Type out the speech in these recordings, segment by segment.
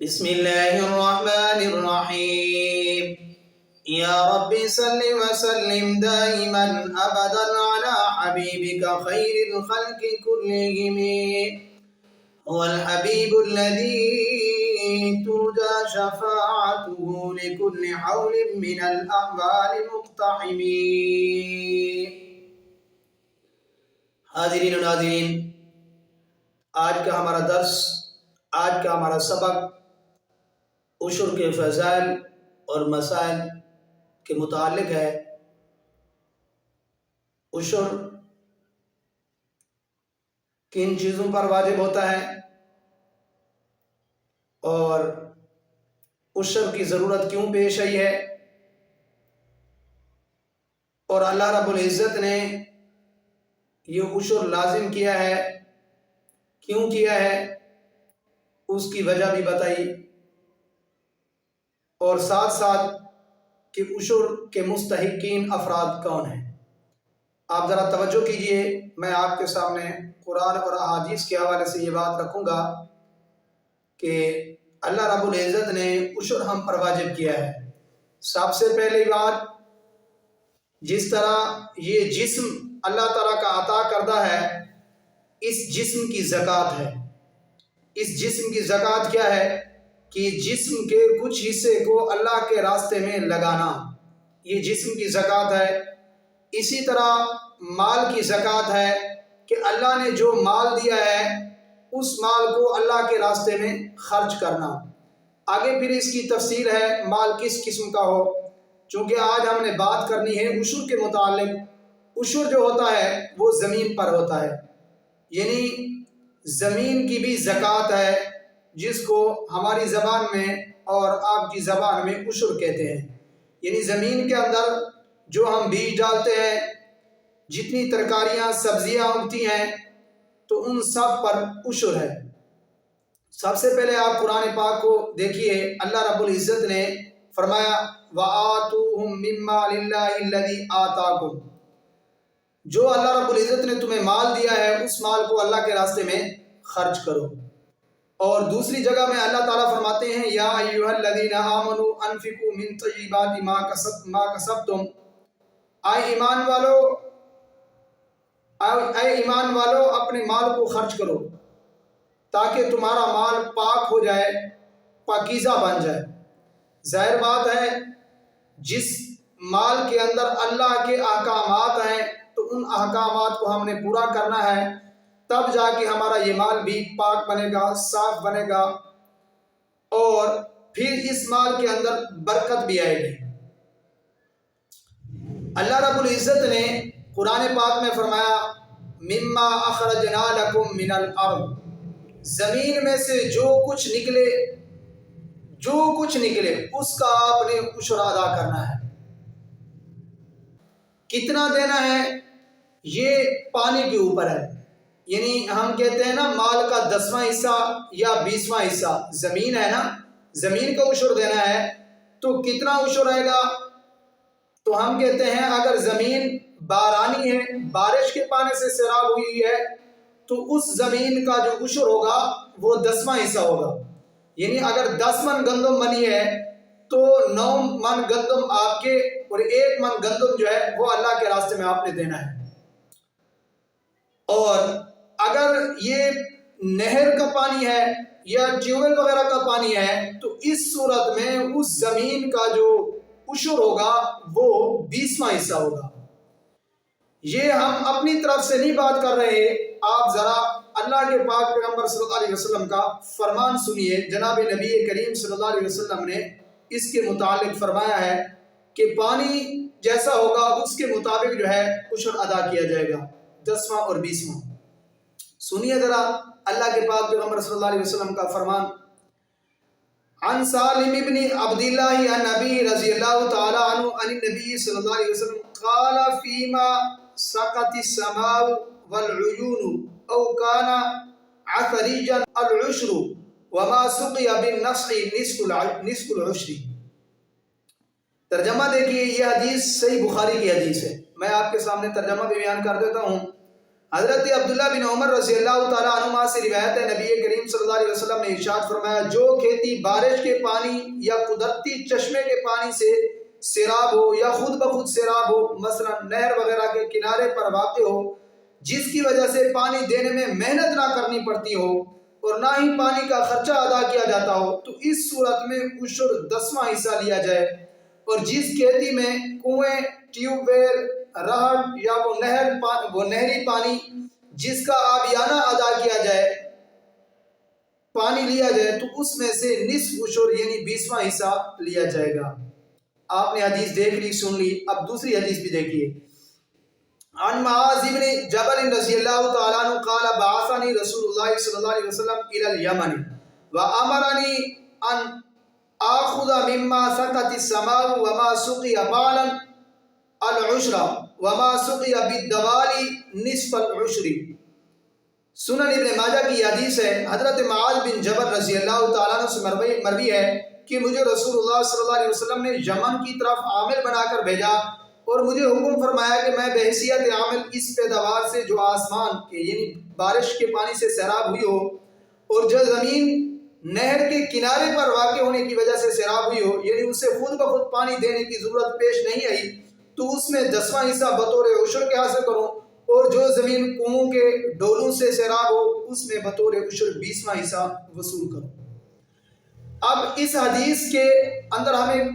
بسم الله الرحمن الرحيم يا رب صل وسلم دائما أبدا على حبيبك خير الخلق كلهم هو الحبيب الذي ترجى شفاعته لكل حول من الأحوال مقتحم. حاضرین و ناظرین، آج کا ہمارا درس، آج کا ہمارا سبق عشر کے فضائل اور مسائل کے متعلق ہے۔ عشر کن چیزوں پر واجب ہوتا ہے اور عشر کی ضرورت کیوں پیش آئی ہے، اور اللہ رب العزت نے یہ عشر لازم کیا ہے، کیوں کیا ہے، اس کی وجہ بھی بتائی، اور ساتھ ساتھ کہ عشر کے مستحقین افراد کون ہیں۔ آپ ذرا توجہ کیجئے، میں آپ کے سامنے قرآن اور احادیث کے حوالے سے یہ بات رکھوں گا کہ اللہ رب العزت نے عشر ہم پر واجب کیا ہے۔ سب سے پہلی بات، جس طرح یہ جسم اللہ تعالیٰ کا عطا کردہ ہے، اس جسم کی زکوٰۃ ہے۔ اس جسم کی زکوٰۃ کیا ہے کہ جسم کے کچھ حصے کو اللہ کے راستے میں لگانا، یہ جسم کی زکوٰۃ ہے۔ اسی طرح مال کی زکوٰۃ ہے کہ اللہ نے جو مال دیا ہے اس مال کو اللہ کے راستے میں خرچ کرنا۔ آگے پھر اس کی تفصیل ہے مال کس قسم کا ہو، چونکہ آج ہم نے بات کرنی ہے عشر کے متعلق۔ عشر جو ہوتا ہے وہ زمین پر ہوتا ہے، یعنی زمین کی بھی زکوٰۃ ہے، جس کو ہماری زبان میں اور آپ کی زبان میں عشر کہتے ہیں۔ یعنی زمین کے اندر جو ہم بیج ڈالتے ہیں، جتنی ترکاریاں سبزیاں اگتی ہیں، تو ان سب پر عشر ہے۔ سب سے پہلے آپ قرآن پاک کو دیکھیے، اللہ رب العزت نے فرمایا وَآتُوهُم مِّن مَّالِ اللَّهِ الَّذِي آتَاكُمْ، جو اللہ رب العزت نے تمہیں مال دیا ہے اس مال کو اللہ کے راستے میں خرچ کرو۔ اور دوسری جگہ میں اللہ تعالیٰ فرماتے ہیں یا ایھا الذین آمنوا انفقوا من طیبات ما کسبتم، اے ایمان والو اپنے مال کو خرچ کرو تاکہ تمہارا مال پاک ہو جائے، پاکیزہ بن جائے۔ ظاہر بات ہے جس مال کے اندر اللہ کے احکامات ہیں تو ان احکامات کو ہم نے پورا کرنا ہے، تب جا کے ہمارا یہ مال بھی پاک بنے گا، صاف بنے گا، اور پھر اس مال کے اندر برکت بھی آئے گی۔ اللہ رب العزت نے قرآن پاک میں فرمایا مما اخرجنا لکم من الارض، زمین میں سے جو کچھ نکلے اس کا آپ نے عشر ادا کرنا ہے۔ کتنا دینا ہے یہ پانی کے اوپر ہے، یعنی ہم کہتے ہیں نا مال کا 10واں حصہ یا 20واں حصہ زمین ہے نا، زمین کا عشر دینا ہے تو کتنا عشر آئے گا؟ تو ہم کہتے ہیں اگر زمین بارانی ہے، بارش کے پانی سے سیراب ہوئی ہے، تو اس زمین کا جو عشر ہوگا وہ 10واں حصہ ہوگا۔ یعنی اگر 10 من گندم بنی ہے تو 9 من گندم آپ کے اور 1 من گندم جو ہے وہ اللہ کے راستے میں آپ نے دینا ہے۔ اور اگر یہ نہر کا پانی ہے یا ٹیوب ویل وغیرہ کا پانی ہے تو اس صورت میں اس زمین کا جو عشر ہوگا وہ 20واں حصہ ہوگا۔ یہ ہم اپنی طرف سے نہیں بات کر رہے، آپ ذرا اللہ کے پاک پیغمبر صلی اللہ علیہ وسلم کا فرمان سنیے۔ جناب نبی کریم صلی اللہ علیہ وسلم نے اس کے متعلق فرمایا ہے کہ پانی جیسا ہوگا اس کے مطابق جو ہے عشر ادا کیا جائے گا، 10واں اور 20واں۔ سنیے ذرا اللہ کے پاک پیغمبر صلی اللہ علیہ وسلم کا فرمان۔ عن سالم ابن عبداللہ عن نبی رضی اللہ تعالی عنہ عن النبی صلی اللہ علیہ وسلم قال فیما سقط السماء والعیون او کان عثریجا العشر وما سقی بالنصح نصف العشر۔ ترجمہ دیکھیے، یہ حدیث صحیح بخاری کی حدیث ہے، میں آپ کے سامنے ترجمہ بھی بیان کر دیتا ہوں۔ حضرت عبداللہ بن عمر رضی اللہ تعالیٰ عنہما سے روایت ہے، نبی کریم صلی اللہ علیہ وسلم نے ارشاد فرمایا، جو کھیتی بارش کے پانی یا قدرتی چشمے کے پانی سے سیراب ہو یا خود بخود سیراب ہو، مثلا نہر وغیرہ کے کنارے پر واقع ہو، جس کی وجہ سے پانی دینے میں محنت نہ کرنی پڑتی ہو اور نہ ہی پانی کا خرچہ ادا کیا جاتا ہو، تو اس صورت میں عشر 10واں حصہ لیا جائے۔ اور جس کھیتی میں کنویں، ٹیوب ویل، رہڑ یا وہ نہری پانی جس کا آبیانہ ادا کیا جائے، پانی لیا جائے، تو اس میں سے نصف عشر یعنی 20واں حصہ لیا جائے گا۔ آپ نے حدیث دیکھ لی، سن لی، اب دوسری حدیث بھی دیکھیے۔ عن معاذ بن جبل رضی اللہ تعالیٰ عنہ قال بعثني رسول اللہ صلی اللہ علیہ وسلم الى اليمن وامرني ان آخذ مما سقت السماء وما سقي بالا العشر وما سقي بالدوال نصف العشر۔ سنن ابن ماجہ کی حدیث ہے، حضرت معاذ بن جبل رضی اللہ تعالیٰ عنہ سے مروی ہے کہ مجھے رسول اللہ صلی اللہ علیہ وسلم نے یمن کی طرف عامل بنا کر بھیجا اور مجھے حکم فرمایا کہ میں بحیثیت عامل اس پیداوار سے جو آسمان کے یعنی بارش کے پانی سے سیراب ہوئی ہو اور جو زمین نہر کے کنارے پر واقع ہونے کی وجہ سے سیراب ہوئی ہو، یعنی اسے خود بخود پانی دینے کی ضرورت پیش نہیں آئی، تو اس میں 10واں حصہ بطور عشر کے حاصل کروں، اور جو زمین کنووں کے ڈولوں سے سیراب ہو اس میں بطور عشر 20واں حصہ وصول کروں۔ اب اس حدیث کے اندر ہمیں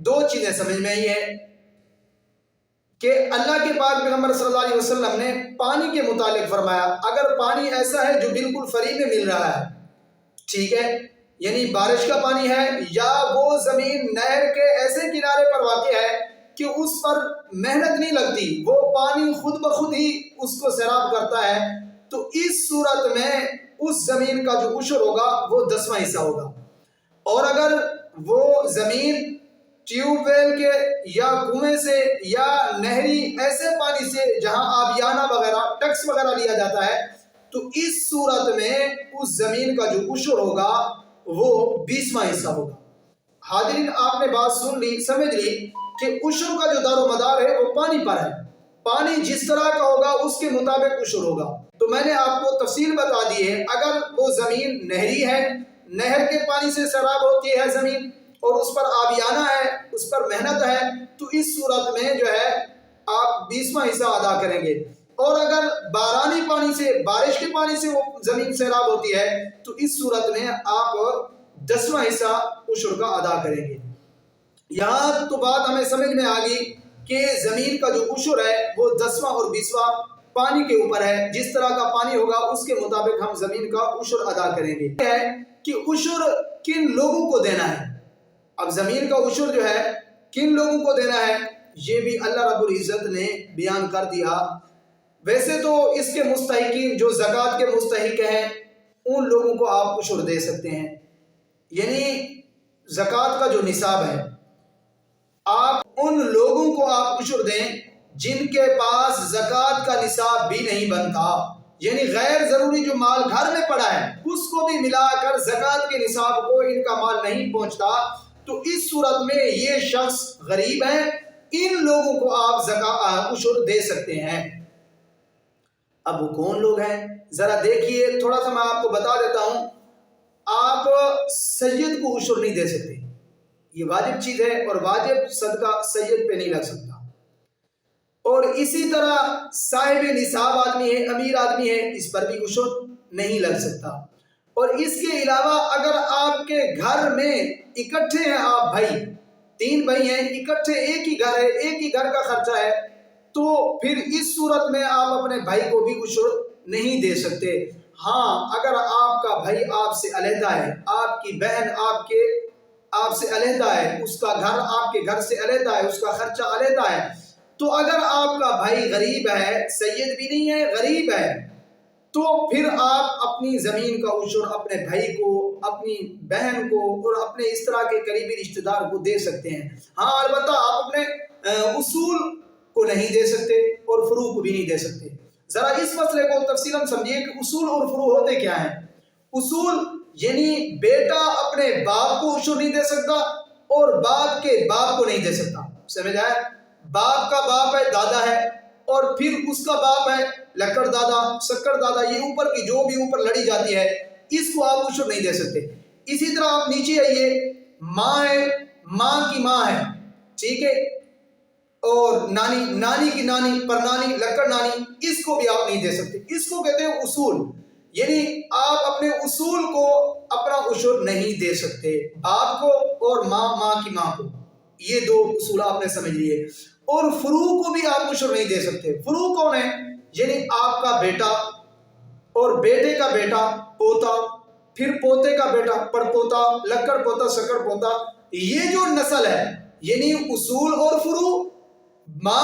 دو چیزیں سمجھ میں آئی ہیں کہ اللہ کے پاک پیغمبر صلی اللہ علیہ وسلم نے پانی کے متعلق فرمایا، اگر پانی ایسا ہے جو بالکل فری میں مل رہا ہے، ٹھیک ہے، یعنی بارش کا پانی ہے، یا وہ زمین نہر کے ایسے کنارے پر واقع ہے کہ اس پر محنت نہیں لگتی، وہ پانی خود بخود ہی اس کو سیراب کرتا ہے، تو اس صورت میں اس زمین کا جو عشر ہوگا وہ 10واں حصہ ہوگا۔ اور اگر وہ زمین ٹیوب ویل کے یا کنویں سے یا نہری ایسے پانی سے جہاں آبیانہ وغیرہ ٹیکس وغیرہ لیا جاتا ہے، تو اس صورت میں اس زمین کا جو عشر ہوگا وہ 20واں حصہ ہوگا۔ حاضرین، آپ نے بات سن لی، سمجھ لی کہ عشر کا جو دار و مدار ہے وہ پانی پر ہے، پانی جس طرح کا ہوگا اس کے مطابق عشر ہوگا۔ تو میں نے آپ کو تفصیل بتا دی ہے، اگر وہ زمین نہری ہے، نہر کے پانی سے سیراب ہوتی ہے زمین اور اس پر آبیانہ ہے، اس پر محنت ہے، تو اس صورت میں جو ہے آپ 20واں حصہ ادا کریں گے۔ اور اگر بارانی پانی سے، بارش کے پانی سے وہ زمین سیراب ہوتی ہے، تو اس صورت میں آپ 10واں حصہ عشر کا ادا کریں گے۔ یہاں تو بات ہمیں سمجھ میں آ گئی کہ زمین کا جو عشر ہے وہ 10واں اور 20واں پانی کے اوپر ہے، جس طرح کا پانی ہوگا اس کے مطابق ہم زمین کا عشر ادا کریں گے۔ یہ ہے کہ عشر کن لوگوں کو دینا ہے، اب زمین کا عشر جو ہے کن لوگوں کو دینا ہے یہ بھی اللہ رب العزت نے بیان کر دیا۔ ویسے تو اس کے مستحقین جو زکوٰۃ کے مستحق ہیں ان لوگوں کو آپ عشر دے سکتے ہیں، یعنی زکوٰۃ کا جو نصاب ہے آپ ان لوگوں کو آپ عشر دیں جن کے پاس زکوٰۃ کا نصاب بھی نہیں بنتا، یعنی غیر ضروری جو مال گھر میں پڑا ہے اس کو بھی ملا کر زکوٰۃ کے نصاب کو ان کا مال نہیں پہنچتا، تو اس صورت میں یہ شخص غریب ہیں، ان لوگوں کو آپ عشر دے سکتے ہیں۔ اب وہ کون لوگ ہیں ذرا دیکھیے، تھوڑا سا میں آپ کو بتا دیتا ہوں۔ آپ سید کو عشر نہیں دے سکتے، یہ واجب چیز ہے، اور واجب صدقہ سید پہ نہیں لگ سکتا۔ اور اسی طرح صاحب نصاب آدمی ہے، امیر آدمی ہے، اس پر بھی عشر نہیں لگ سکتا۔ اور اس کے علاوہ اگر آپ کے گھر میں اکٹھے ہیں، آپ بھائی 3 بھائی ہیں، اکٹھے ایک ہی گھر ہے، ایک ہی گھر کا خرچہ ہے، تو پھر اس صورت میں آپ اپنے بھائی کو بھی عشر نہیں دے سکتے۔ ہاں، اگر آپ کا بھائی آپ سے علیحدہ ہے، آپ کی بہن آپ سے علیحدہ ہے، اس کا گھر آپ کے گھر سے علیحدہ ہے، اس کا خرچہ علیحدہ ہے، تو اگر آپ کا بھائی غریب ہے، سید بھی نہیں ہے، غریب ہے، تو پھر آپ اپنی زمین کا عشر اپنے بھائی کو، اپنی بہن کو اور اپنے اس طرح کے قریبی رشتہ دار کو دے سکتے ہیں۔ ہاں، البتہ آپ اپنے اصول کو نہیں دے سکتے اور فروع کو بھی نہیں دے سکتے۔ ذرا اس مسئلے کو تفصیلاً سمجھیے کہ اصول اور فروع ہوتے کیا ہیں۔ اصول یعنی بیٹا اپنے باپ کو عشر نہیں دے سکتا اور باپ کے باپ کو نہیں دے سکتا، سمجھ آئے؟ باپ کا باپ ہے، دادا ہے، اور پھر اس کا باپ ہے لکڑ دادا شکر دادا یہ اوپر کی جو بھی اوپر لڑی جاتی ہے اس کو آپ عشر نہیں دے سکتے۔ اسی طرح آپ نیچے آئیے، ماں ہے، ماں کی ماں ہے، ٹھیک ہے، اور نانی، نانی کی نانی، پرنانی، لکڑ نانی، اس کو بھی آپ نہیں دے سکتے۔ اس کو کہتے ہیں اصول، یعنی آپ اپنے اصول کو اپنا عشر نہیں دے سکتے، باپ کو اور ماں، ماں کی ماں کو، یہ دو اصول آپ نے سمجھ لیے۔ اور فروع کو بھی آپ عشر نہیں دے سکتے۔ فروع کون ہے؟ یعنی آپ کا بیٹا اور بیٹے کا بیٹا پوتا، پھر پوتے کا بیٹا پڑپوتا، لکڑ پوتا، شکر پوتا، یہ جو نسل ہے، یعنی اصول اور فروع، ماں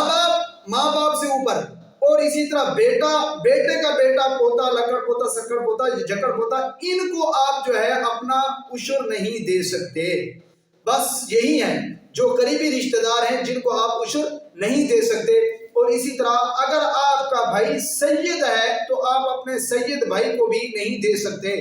باپ سے اوپر، اور اسی طرح بیٹا، بیٹے کا بیٹا، پوتا، لکڑ پوتا، شکر پوتا، جکڑ پوتا، ان کو آپ جو ہے اپنا عشر نہیں دے سکتے۔ بس یہی ہیں جو قریبی رشتہ دار ہیں جن کو آپ عشر نہیں دے سکتے۔ اور اسی طرح اگر آپ کا بھائی سید ہے تو آپ اپنے سید بھائی کو بھی نہیں دے سکتے۔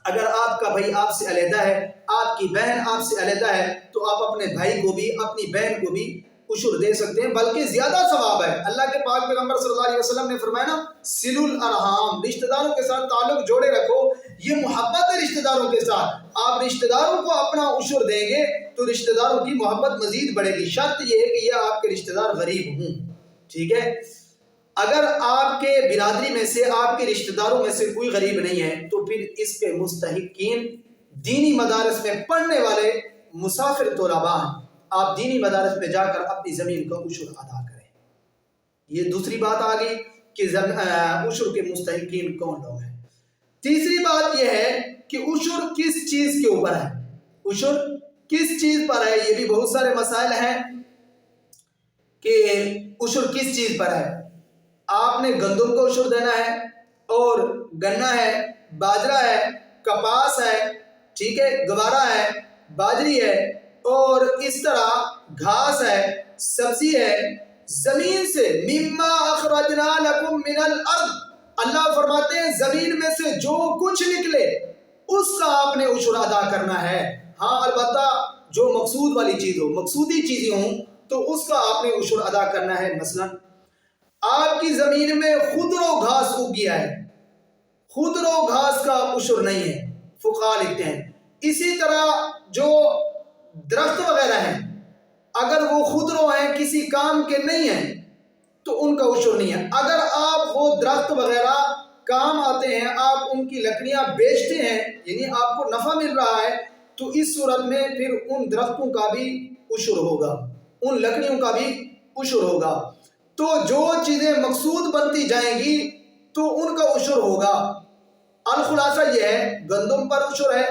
اگر آپ کا بھائی آپ سے علیحدہ ہے، آپ کی بہن آپ سے علیحدہ ہے، تو آپ اپنے بھائی کو بھی، اپنی بہن کو بھی عشر دے سکتے ہیں، بلکہ زیادہ ثواب ہے۔ اللہ کے پاک پیغمبر صلی اللہ علیہ وسلم نے فرمایا نا، سلو الارحام، رشتہ داروں کے ساتھ تعلق جوڑے رکھو، یہ محبت ہے رشتہ داروں کے ساتھ۔ آپ رشتہ داروں کو اپنا عشر دیں گے تو رشتہ داروں کی محبت مزید بڑھے گی، شرط یہ ہے کہ یہ آپ کے رشتہ دار غریب ہوں، ٹھیک ہے۔ اگر آپ کے برادری میں سے، آپ کے رشتہ داروں میں سے کوئی غریب نہیں ہے تو پھر اس کے مستحقین دینی مدارس میں پڑھنے والے مسافر طلباء ہیں، آپ دینی مدارس میں جا کر اپنی زمین کا عشر ادا کریں۔ یہ دوسری بات آ گئی کہ عشر کے مستحقین کون لوگ ہیں۔ تیسری بات یہ ہے کہ عشر کس چیز کے اوپر ہے، عشر کس چیز پر ہے۔ یہ بھی بہت سارے مسائل ہیں کہ عشر کس چیز پر ہے۔ آپ نے گندم کو عشر دینا ہے، اور گنا ہے، باجرہ ہے، کپاس ہے، ٹھیک ہے، گوارا ہے، باجری ہے، اور اس طرح گھاس ہے، سبزی ہے، زمین سے، مما اخرجنا لکم من الارض، اللہ فرماتے ہیں زمین میں سے جو کچھ نکلے اس کا آپ نے عشر ادا کرنا ہے۔ ہاں البتہ جو مقصود والی چیز ہو، مقصودی چیزیں ہوں تو اس کا آپ نے عشر ادا کرنا ہے۔ مثلا آپ کی زمین میں خضر و گھاس اگ گیا ہے، خضر و گھاس کا عشر نہیں ہے، فقہاء لکھتے ہیں۔ اسی طرح جو درخت وغیرہ ہیں، اگر وہ خضر ہیں، کسی کام کے نہیں ہیں تو ان کا عشر نہیں ہے۔ اگر آپ وہ درخت وغیرہ کام آتے ہیں، آپ ان کی لکڑیاں بیچتے ہیں، یعنی آپ کو نفع مل رہا ہے، تو اس صورت میں پھر ان درختوں کا بھی عشر ہوگا، ان لکڑیوں کا بھی عشر ہوگا۔ تو جو چیزیں مقصود بنتی جائیں گی تو ان کا عشر ہوگا۔ الخلاصہ یہ ہے، گندم پر عشر ہے،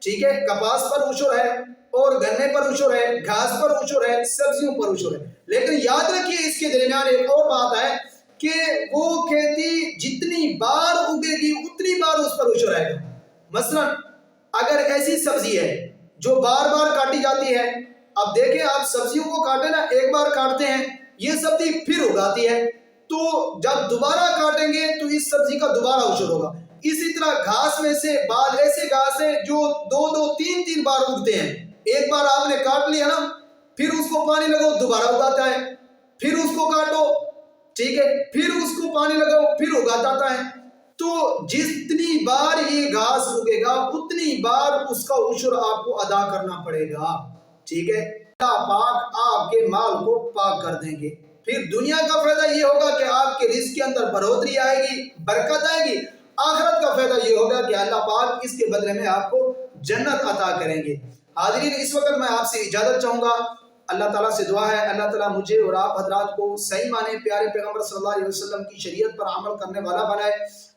ٹھیک ہے، کپاس پر عشر ہے، اور گنے پر عشر ہے، گھاس پر عشر ہے، سبزیوں پر عشر ہے۔ لیکن یاد رکھیے اس کے درمیان ایک اور بات ہے کہ وہ کھیتی جتنی بار اگے گی اتنی بار اس پر عشر آئے گا۔ مثلا اگر ایسی سبزی ہے جو بار بار کاٹی جاتی ہے، اب دیکھیں آپ سبزیوں کو کاٹیں نا، ایک بار کاٹتے ہیں، یہ سبزی پھر اگاتی ہے، تو جب دوبارہ کاٹیں گے تو اس سبزی کا دوبارہ عشر ہوگا۔ اسی طرح گھاس میں سے بعض ایسے گھاس ہیں جو دو تین بار اگتے ہیں، ایک بار آپ نے کاٹ لیا نا، پھر اس کو پانی لگاؤ دوبارہ اگاتا ہے، پھر اس کو کاٹو، ٹھیک ہے، پھر اس کو پانی لگاؤ پھر اگاتا ہے۔ تو جتنی بار یہ گھاس اگے گا اتنی بار اس کا عشر آپ کو ادا کرنا پڑے گا، ٹھیک ہے۔ اللہ پاک آپ کے مال کو پاک کر دیں گے۔ پھر دنیا کا فائدہ یہ ہوگا کہ آپ کے رزق کے اندر بڑھوتری آئے گی، برکت آئے گی۔ آخرت کا فائدہ یہ ہوگا کہ اللہ پاک اس کے بدلے میں آپ کو جنت عطا کریں گے۔ حاضرین، اس وقت میں آپ سے اجازت چاہوں گا۔ اللہ تعالیٰ سے دعا ہے اللہ تعالیٰ مجھے اور آپ حضرات کو صحیح معنی پیارے پیغمبر صلی اللہ علیہ وسلم کی شریعت پر عمل کرنے والا بنائے۔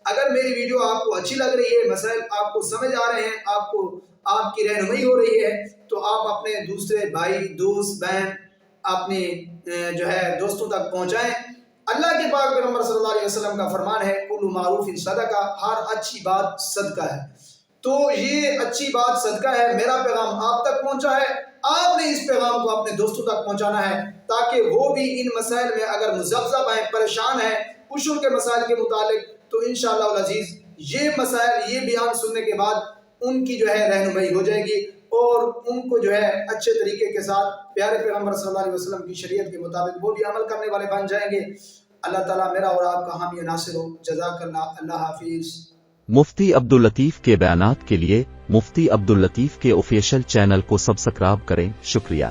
اگر میری ویڈیو آپ کو اچھی لگ رہی ہے، مسائل آپ کو سمجھ آ رہے ہیں، آپ کی رہنمائی ہو رہی ہے، تو آپ اپنے دوسرے بھائی، دوست، بہن، اپنے جو ہے دوستوں تک پہنچائیں۔ اللہ کے پاک پیغمبر صلی اللہ علیہ وسلم کا فرمان ہے، کل معروف صدقہ، ہر اچھی بات صدقہ ہے۔ تو یہ اچھی بات صدقہ ہے، میرا پیغام آپ تک پہنچا ہے، آپ نے اس پیغام کو اپنے دوستوں تک پہنچانا ہے تاکہ وہ بھی ان مسائل میں اگر مذبذب ہیں، پریشان ہیں عشر کے مسائل کے متعلق، تو انشاءاللہ العزیز یہ مسائل، یہ بیان سننے کے بعد ان کی جو ہے رہنمائی ہو جائے گی، اور ان کو جو ہے اچھے طریقے کے ساتھ پیارے پیغمبر صلی اللہ علیہ وسلم کی شریعت کے مطابق وہ بھی عمل کرنے والے بن جائیں گے۔ اللہ تعالیٰ میرا اور آپ کا حامی ناصر ہو. جزاک اللہ. اللہ حافظ. مفتی عبداللطیف کے بیانات کے لیے مفتی عبداللطیف کے آفیشیل چینل کو سبسکرائب کریں. شکریہ.